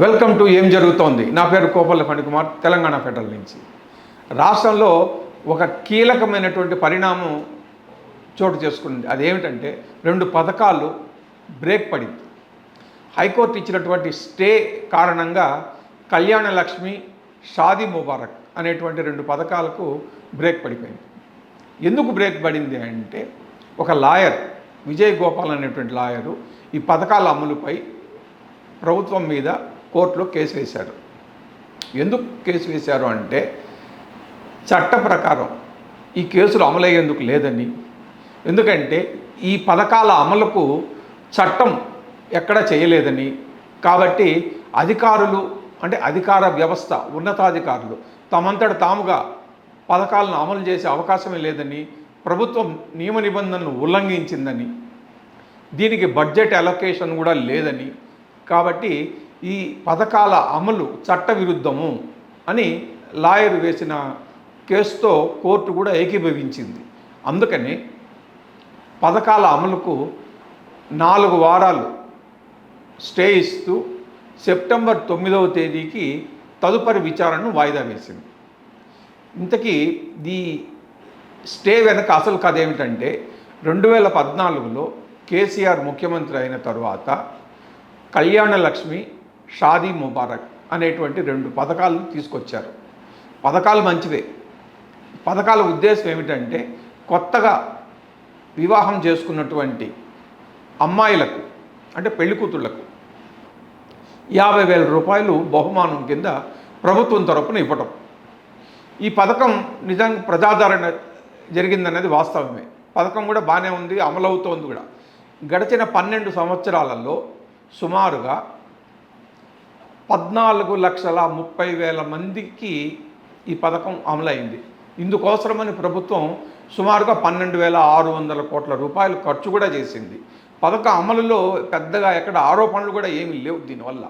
Welcome to ఏం జరుగుతోంది. నా పేరు కోపల్ల ఫణికుమార్, తెలంగాణ ఫెడరల్ నుంచి. రాష్ట్రంలో ఒక కీలకమైనటువంటి పరిణామం చోటు చేసుకుంది. అదేమిటంటే 2 పథకాలు బ్రేక్ పడింది. హైకోర్టు ఇచ్చినటువంటి స్టే కారణంగా కళ్యాణ లక్ష్మి, షాదీ ముబారక్ అనేటువంటి 2 పథకాలకు బ్రేక్ పడిపోయింది. ఎందుకు బ్రేక్ పడింది అంటే, ఒక లాయర్ విజయ్ గోపాల్ అనేటువంటి లాయరు ఈ పథకాల అమలుపై ప్రభుత్వం మీద కోర్టులో కేసు వేశారు. ఎందుకు కేసు వేశారు అంటే, చట్ట ప్రకారం ఈ కేసులు అమలయ్యేందుకు లేదని, ఎందుకంటే ఈ పథకాల అమలుకు చట్టం ఎక్కడ చేయలేదని, కాబట్టి అధికారులు అంటే అధికార వ్యవస్థ ఉన్నతాధికారులు తమంతట తాముగా పథకాలను అమలు చేసే అవకాశమే లేదని, ప్రభుత్వం నియమ నిబంధనలను ఉల్లంఘించిందని, దీనికి బడ్జెట్ అలొకేషన్ కూడా లేదని, కాబట్టి ఈ పథకాల అమలు చట్టవిరుద్ధము అని లాయర్ వేసిన కేసుతో కోర్టు కూడా ఏకీభవించింది. అందుకని పథకాల అమలుకు 4 వారాలు స్టే ఇస్తూ సెప్టెంబర్ 9వ తేదీకి తదుపరి విచారణను వాయిదా వేసింది. ఇంతకీ ఈ స్టే వెనక అసలు కథ ఏమిటంటే, 2014లో కేసీఆర్ ముఖ్యమంత్రి అయిన తరువాత కళ్యాణ లక్ష్మి, షాదీ ముబారక్ అనేటువంటి 2 పథకాలు తీసుకొచ్చారు. పథకాలు మంచివే. పథకాల ఉద్దేశం ఏమిటంటే, కొత్తగా వివాహం చేసుకున్నటువంటి అమ్మాయిలకు అంటే పెళ్లి కూతుళ్లకు 50,000 రూపాయలు బహుమానం కింద ప్రభుత్వం తరపున ఇవ్వటం. ఈ పథకం నిజంగా ప్రజాదరణ జరిగిందనేది వాస్తవమే. పథకం కూడా బాగానే ఉంది, అమలవుతోంది కూడా. గడిచిన 12 సంవత్సరాలలో సుమారుగా 14,30,000 మందికి ఈ పథకం అమలైంది. ఇందుకోసమని ప్రభుత్వం సుమారుగా 12,600 కోట్ల రూపాయలు ఖర్చు కూడా చేసింది. పథకం అమలులో పెద్దగా ఎక్కడ ఆరోపణలు కూడా ఏమీ లేవు. దీనివల్ల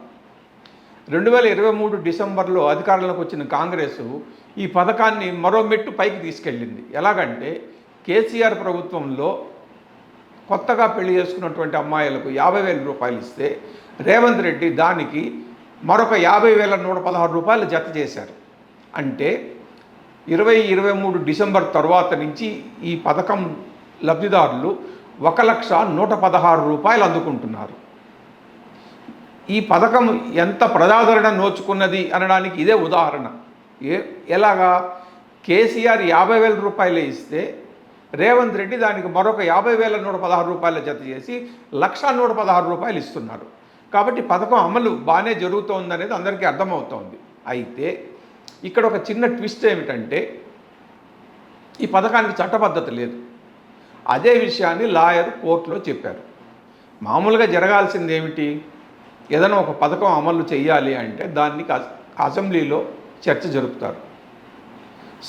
2023 డిసెంబర్లో అధికారంలోకి వచ్చిన కాంగ్రెసు ఈ పథకాన్ని మరో మెట్టు పైకి తీసుకెళ్ళింది. ఎలాగంటే, కేసీఆర్ ప్రభుత్వంలో కొత్తగా పెళ్లి చేసుకున్నటువంటి అమ్మాయిలకు 50,000 రూపాయలు ఇస్తే, రేవంత్ రెడ్డి దానికి మరొక 50,116 రూపాయలు జత చేశారు. అంటే 2023 డిసెంబర్ తర్వాత నుంచి ఈ పథకం లబ్ధిదారులు 1,116 రూపాయలు అందుకుంటున్నారు. ఈ పథకం ఎంత ప్రజాదరణ నోచుకున్నది అనడానికి ఇదే ఉదాహరణ. ఎలాగా, కేసీఆర్ 50,000 రూపాయలే ఇస్తే రేవంత్ రెడ్డి దానికి మరొక 50,116 రూపాయల జత చేసి 1,116 రూపాయలు ఇస్తున్నారు. కాబట్టి పథకం అమలు బాగానే జరుగుతోందనేది అందరికీ అర్థమవుతోంది. అయితే ఇక్కడ ఒక చిన్న ట్విస్ట్ ఏమిటంటే, ఈ పథకానికి చట్టబద్ధత లేదు. అదే విషయాన్ని లాయర్ కోర్టులో చెప్పారు. మామూలుగా జరగాల్సింది ఏమిటి, ఏదైనా ఒక పథకం అమలు చేయాలి అంటే దానికి అసెంబ్లీలో చర్చ జరుపుతారు,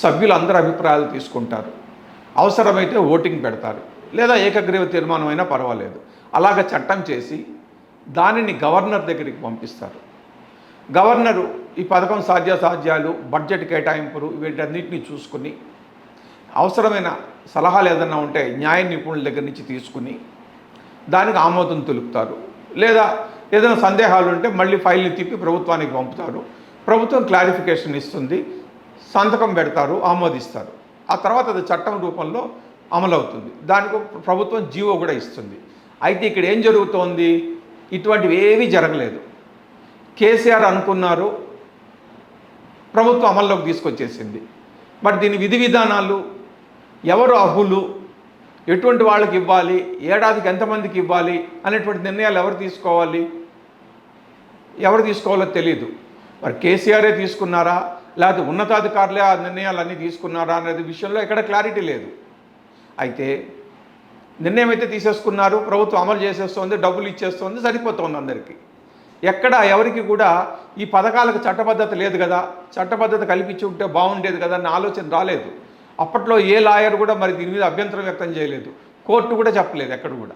సభ్యులు అందరి అభిప్రాయాలు తీసుకుంటారు, అవసరమైతే ఓటింగ్ పెడతారు, లేదా ఏకగ్రీవ తీర్మానం అయినా పర్వాలేదు. అలాగ చట్టం చేసి దానిని గవర్నర్ దగ్గరికి పంపిస్తారు. గవర్నరు ఈ పథకం సాధ్యాసాధ్యాలు, బడ్జెట్ కేటాయింపులు వీటన్నిటిని చూసుకుని, అవసరమైన సలహాలు ఏదైనా ఉంటే న్యాయ నిపుణుల దగ్గర నుంచి తీసుకుని దానికి ఆమోదం తెలుపుతారు. లేదా ఏదైనా సందేహాలు ఉంటే మళ్ళీ ఫైల్ని తిప్పి ప్రభుత్వానికి పంపుతారు. ప్రభుత్వం క్లారిఫికేషన్ ఇస్తుంది, సంతకం పెడతారు, ఆమోదిస్తారు. ఆ తర్వాత అది చట్టం రూపంలో అమలవుతుంది. దానికి ప్రభుత్వం జీవో కూడా ఇస్తుంది. అయితే ఇక్కడ ఏం జరుగుతోంది, ఇటువంటివి ఏవీ జరగలేదు. కేసీఆర్ అనుకున్నారు, ప్రభుత్వం అమల్లోకి తీసుకొచ్చేసింది. మరి దీని విధి విధానాలు, ఎవరు అర్హులు, ఎటువంటి వాళ్ళకి ఇవ్వాలి, ఏడాదికి ఎంతమందికి ఇవ్వాలి అనేటువంటి నిర్ణయాలు ఎవరు తీసుకోవాలో తెలియదు. మరి కేసీఆరే తీసుకున్నారా, లేకపోతే ఉన్నతాధికారులే ఆ నిర్ణయాలన్నీ తీసుకున్నారా అనేది విషయంలో ఎక్కడ క్లారిటీ లేదు. అయితే నిర్ణయం అయితే తీసేసుకున్నారు, ప్రభుత్వం అమలు చేసేస్తోంది, డబ్బులు ఇచ్చేస్తోంది, సరిపోతుంది అందరికీ. ఎక్కడ ఎవరికి కూడా ఈ పథకాలకు చట్టబద్ధత లేదు కదా, చట్టబద్ధత కల్పించి ఉంటే బాగుండేది కదా అన్న ఆలోచన రాలేదు. అప్పట్లో ఏ లాయర్ కూడా మరి దీని మీద అభ్యంతరం వ్యక్తం చేయలేదు, కోర్టు కూడా చెప్పలేదు ఎక్కడ కూడా.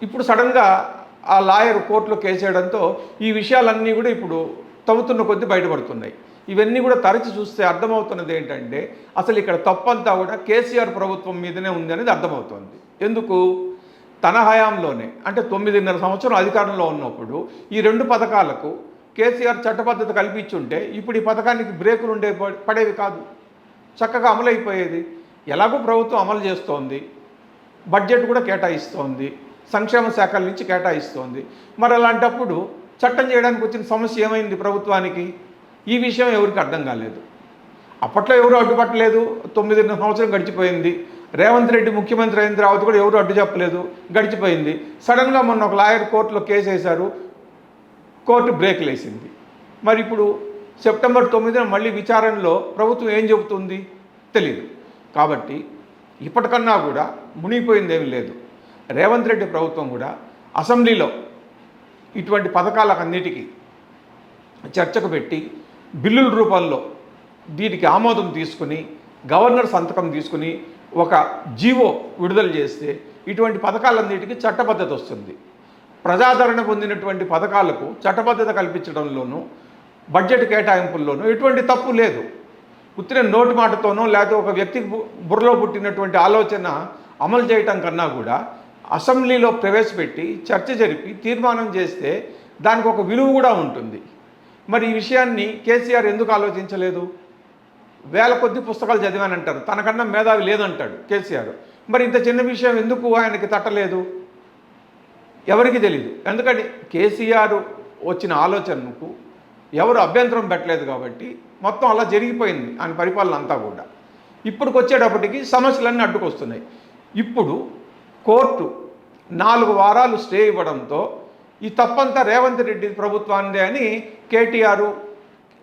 ఇప్పుడు సడన్గా ఆ లాయర్ కోర్టులో కేసేయడంతో ఈ విషయాలన్నీ కూడా ఇప్పుడు తవ్వుతున్న కొద్దీ బయటపడుతున్నాయి. ఇవన్నీ కూడా తరచి చూస్తే అర్థమవుతున్నది ఏంటంటే, అసలు ఇక్కడ తప్పంతా కూడా కేసీఆర్ ప్రభుత్వం మీదనే ఉంది అనేది అర్థమవుతుంది. ఎందుకు, తన హయాంలోనే అంటే 9.5 సంవత్సరం అధికారంలో ఉన్నప్పుడు ఈ 2 పథకాలకు కేసీఆర్ చట్టబద్ధత కల్పించుంటే ఇప్పుడు ఈ పథకానికి బ్రేకులు పడేవి కాదు, చక్కగా అమలైపోయేది. ఎలాగో ప్రభుత్వం అమలు చేస్తోంది, బడ్జెట్ కూడా కేటాయిస్తోంది, సంక్షేమ శాఖల నుంచి కేటాయిస్తోంది. మరి అలాంటప్పుడు చట్టం చేయడానికి వచ్చిన సమస్య ఏమైంది ప్రభుత్వానికి? ఈ విషయం ఎవరికి అర్థం కాలేదు. అప్పట్లో ఎవరు అడ్డుపట్టలేదు. 9 సంవత్సరం గడిచిపోయింది. రేవంత్ రెడ్డి ముఖ్యమంత్రి అయిన తర్వాత కూడా ఎవరు అడ్డు చెప్పలేదు, గడిచిపోయింది. సడన్గా మొన్న ఒక లాయర్ కోర్టులో కేసు వేశారు, కోర్టు బ్రేక్లు వేసింది. మరి ఇప్పుడు సెప్టెంబర్ 9న మళ్ళీ విచారణలో ప్రభుత్వం ఏం చెబుతుంది తెలియదు. కాబట్టి ఇప్పటికన్నా కూడా మునిగిపోయిందేమీ లేదు. రేవంత్ రెడ్డి ప్రభుత్వం కూడా అసెంబ్లీలో ఇటువంటి పథకాలకన్నిటికీ చర్చకు పెట్టి బిల్లుల రూపంలో దీనికి ఆమోదం తీసుకుని గవర్నర్ సంతకం తీసుకుని ఒక జీవో విడుదల చేస్తే ఇటువంటి పథకాలన్నిటికీ చట్టబద్ధత వస్తుంది. ప్రజాదరణ పొందినటువంటి పథకాలకు చట్టబద్ధత కల్పించడంలోనూ బడ్జెట్ కేటాయింపుల్లోనూ ఎటువంటి తప్పు లేదు. ఉత్తిన నోటి మాటతోనో లేకపోతే ఒక వ్యక్తికి బుర్రలో పుట్టినటువంటి ఆలోచన అమలు చేయటం కన్నా కూడా అసెంబ్లీలో ప్రవేశపెట్టి చర్చ జరిపి తీర్మానం చేస్తే దానికి ఒక విలువ కూడా ఉంటుంది. మరి ఈ విషయాన్ని కేసీఆర్ ఎందుకు ఆలోచించలేదు? వేల కొద్ది పుస్తకాలు చదివానంటారు, తనకన్నా మేధావి లేదంటాడు కేసీఆర్. మరి ఇంత చిన్న విషయం ఎందుకు ఆయనకి తట్టలేదు? ఎవరికి తెలియదు. ఎందుకంటే కేసీఆర్ వచ్చిన ఆలోచనకు ఎవరు అభ్యంతరం పెట్టలేదు కాబట్టి మొత్తం అలా జరిగిపోయింది ఆయన పరిపాలన అంతా కూడా. ఇప్పటికి వచ్చేటప్పటికి సమస్యలన్నీ అడ్డుకొస్తున్నాయి. ఇప్పుడు కోర్టు 4 వారాలు స్టే ఇవ్వడంతో ఈ తప్పంతా రేవంత్ రెడ్డి ప్రభుత్వానిదే అని కేటీఆర్,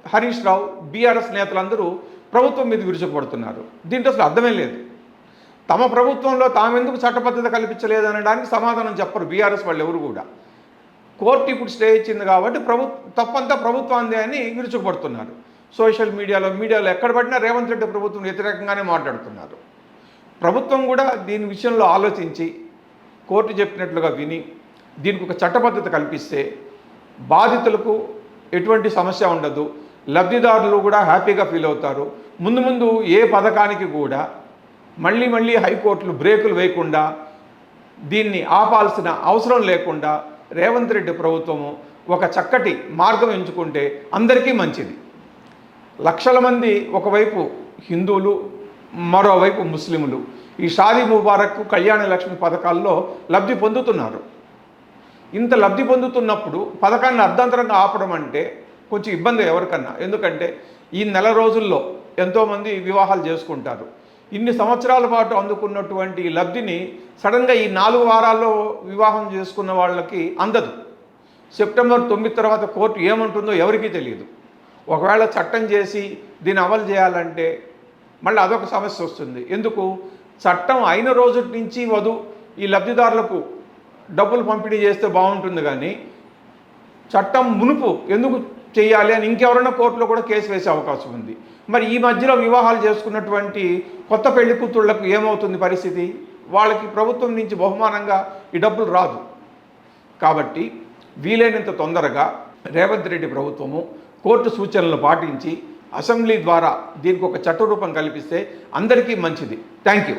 హరీష్ రావు, బీఆర్ఎస్ నేతలందరూ ప్రభుత్వం మీద విరుచుకుపడుతున్నారు. దీంట్లో అసలు అర్థమే లేదు. తమ ప్రభుత్వంలో తామెందుకు చట్టబద్ధత కల్పించలేదు అనడానికి సమాధానం చెప్పరు బీఆర్ఎస్ వాళ్ళు ఎవరు కూడా. కోర్టు ఇప్పుడు స్టే ఇచ్చింది కాబట్టి తప్పంతా ప్రభుత్వాందే అని విరుచుకుపడుతున్నారు. సోషల్ మీడియాలో ఎక్కడ పడినా రేవంత్ రెడ్డి ప్రభుత్వం వ్యతిరేకంగానే మాట్లాడుతున్నారు. ప్రభుత్వం కూడా దీని విషయంలో ఆలోచించి కోర్టు చెప్పినట్లుగా విని దీనికి ఒక చట్టబద్ధత కల్పిస్తే బాధితులకు ఎటువంటి సమస్య ఉండదు, లబ్ధిదారులు కూడా హ్యాపీగా ఫీల్ అవుతారు. ముందు ఏ పథకానికి కూడా మళ్ళీ హైకోర్టులు బ్రేకులు వేయకుండా దీన్ని ఆపాల్సిన అవసరం లేకుండా రేవంత్ రెడ్డి ప్రభుత్వము ఒక చక్కటి మార్గం ఎంచుకుంటే అందరికీ మంచిది. లక్షల మంది ఒకవైపు హిందువులు, మరోవైపు ముస్లింలు ఈ షాదీ ముబారక్, కళ్యాణ లక్ష్మి పథకాల్లో లబ్ధి పొందుతున్నారు. ఇంత లబ్ధి పొందుతున్నప్పుడు పథకాన్ని అర్ధాంతరంగా ఆపడం అంటే కొంచెం ఇబ్బంది ఎవరికన్నా. ఎందుకంటే ఈ నెల రోజుల్లో ఎంతోమంది వివాహాలు చేసుకుంటారు. ఇన్ని సంవత్సరాల పాటు అందుకున్నటువంటి లబ్ధిని సడన్గా ఈ 4 వారాల్లో వివాహం చేసుకున్న వాళ్ళకి అందదు. సెప్టెంబర్ 9 తర్వాత కోర్టు ఏమంటుందో ఎవరికీ తెలియదు. ఒకవేళ చట్టం చేసి దీన్ని అమలు చేయాలంటే మళ్ళీ అదొక సమస్య వస్తుంది. ఎందుకు? చట్టం అయిన రోజు నుంచి ఈ లబ్ధిదారులకు డబ్బులు పంపిణీ చేస్తే బాగుంటుంది, కానీ చట్టం మునుపు ఎందుకు చేయాలి అని ఇంకెవరైనా కోర్టులో కూడా కేసు వేసే అవకాశం ఉంది. మరి ఈ మధ్యలో వివాహాలు చేసుకున్నటువంటి కొత్త పెళ్లి కూతుళ్లకు ఏమవుతుంది పరిస్థితి? వాళ్ళకి ప్రభుత్వం నుంచి బహుమానంగా ఈ డబ్బులు రాదు. కాబట్టి వీలైనంత తొందరగా రేవంత్ రెడ్డి ప్రభుత్వము కోర్టు సూచనలు పాటించి అసెంబ్లీ ద్వారా దీనికి ఒక చట్టరూపం కల్పిస్తే అందరికీ మంచిది. Thank you.